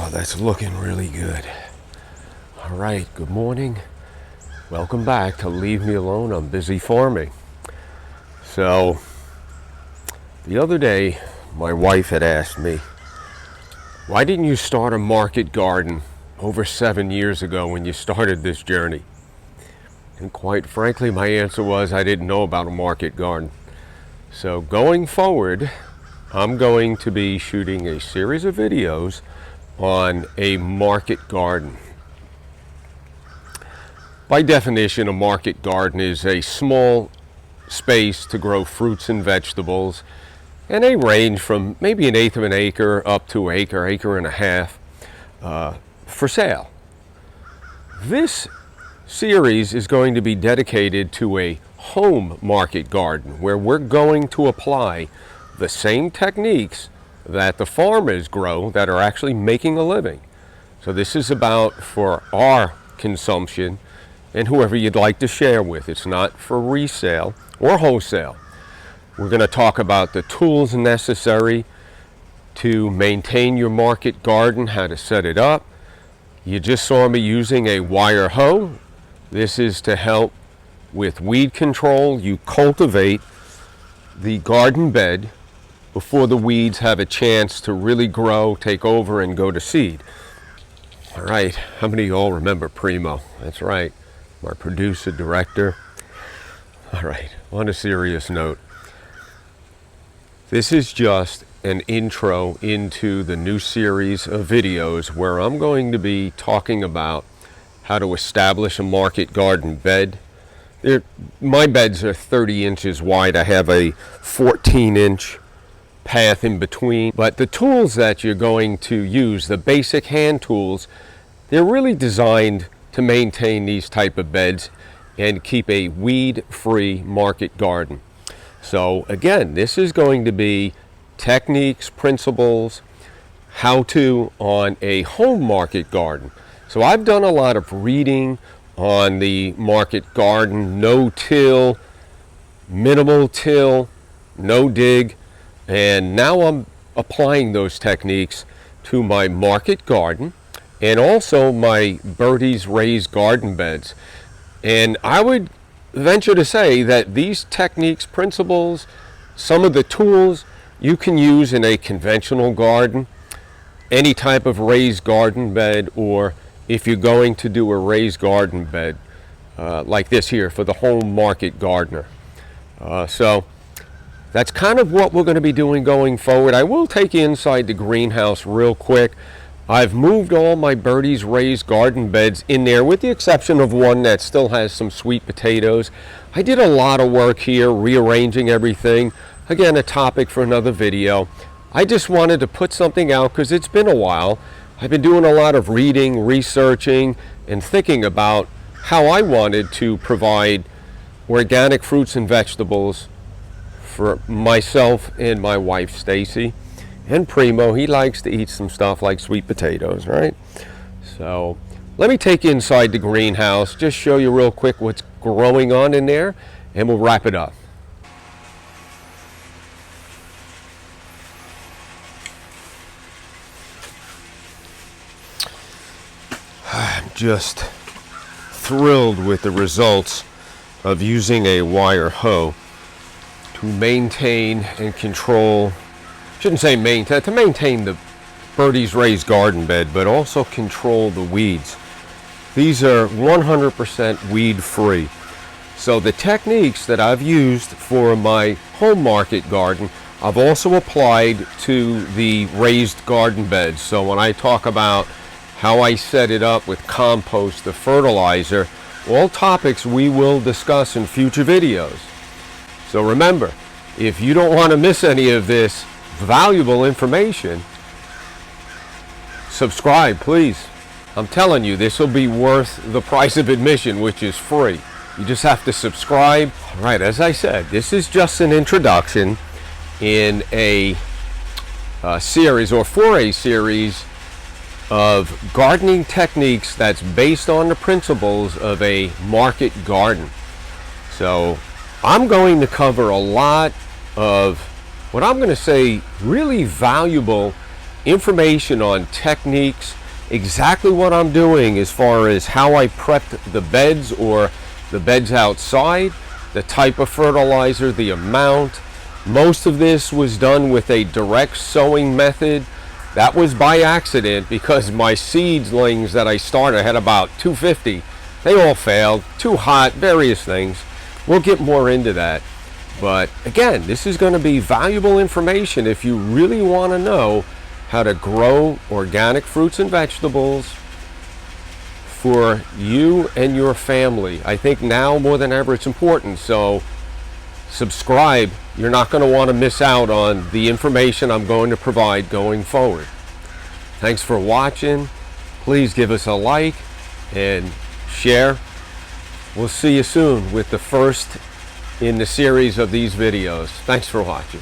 Oh, that's looking really good. All right, good morning. Welcome back to Leave Me Alone, I'm Busy Farming. So, the other day, my wife had asked me, why didn't you start a market garden over 7 years ago when you started this journey? And quite frankly, my answer was I didn't know about a market garden. So going forward, I'm going to be shooting a series of videos on a market garden. By definition, a market garden is a small space to grow fruits and vegetables, and they range from maybe 1/8 of an acre up to an acre, acre and a half for sale. This series is going to be dedicated to a home market garden where we're going to apply the same techniques that the farmers grow that are actually making a living. So this is about for our consumption and whoever you'd like to share with. It's not for resale or wholesale. We're going to talk about the tools necessary to maintain your market garden, how to set it up. You just saw me using a wire hoe. This is to help with weed control. You cultivate the garden bed before the weeds have a chance to really grow, take over, and go to seed. All right, how many of you all remember Primo? That's right, my producer, director. All right, on a serious note, this is just an intro into the new series of videos where I'm going to be talking about how to establish a market garden bed. My beds are 30 inches wide. I have a 14-inch path in between, but the tools that you're going to use, the basic hand tools, they're really designed to maintain these type of beds and keep a weed-free market garden. So again, this is going to be techniques, principles, how-to on a home market garden. So I've done a lot of reading on the market garden, no-till, minimal till, no dig, and now I'm applying those techniques to my market garden and also my Birdie's raised garden beds. And I would venture to say that these techniques, principles, some of the tools you can use in a conventional garden, any type of raised garden bed, or if you're going to do a raised garden bed like this here for the home market gardener. So that's kind of what we're going to be doing going forward. I will take you inside the greenhouse real quick. I've moved all my Birdie's raised garden beds in there with the exception of one that still has some sweet potatoes. I did a lot of work here rearranging everything. Again, a topic for another video. I just wanted to put something out because it's been a while. I've been doing a lot of reading, researching, and thinking about how I wanted to provide organic fruits and vegetables for myself and my wife Stacy. And Primo, he likes to eat some stuff like sweet potatoes, right? So let me take you inside the greenhouse, just show you real quick what's growing on in there, and we'll wrap it up. I'm just thrilled with the results of using a wire hoe to maintain and control, shouldn't say maintain, to maintain the Birdie's raised garden bed, but also control the weeds. These are 100% weed free. So the techniques that I've used for my home market garden, I've also applied to the raised garden beds. So when I talk about how I set it up with compost, the fertilizer, all topics we will discuss in future videos. So remember, if you don't want to miss any of this valuable information, subscribe, please. I'm telling you, this will be worth the price of admission, which is free. You just have to subscribe. All right, as I said, this is just an introduction in a series, or for a series of gardening techniques that's based on the principles of a market garden. So I'm going to cover a lot of what I'm going to say really valuable information on techniques, exactly what I'm doing as far as how I prepped the beds or the beds outside, the type of fertilizer, the amount. Most of this was done with a direct sowing method. That was by accident because my seedlings that I started, I had about 250. They all failed, too hot, various things. We'll get more into that. But again, this is going to be valuable information if you really want to know how to grow organic fruits and vegetables for you and your family. I think now more than ever it's important. So subscribe. You're not going to want to miss out on the information I'm going to provide going forward. Thanks for watching. Please give us a like and share. We'll see you soon with the first in the series of these videos. Thanks for watching.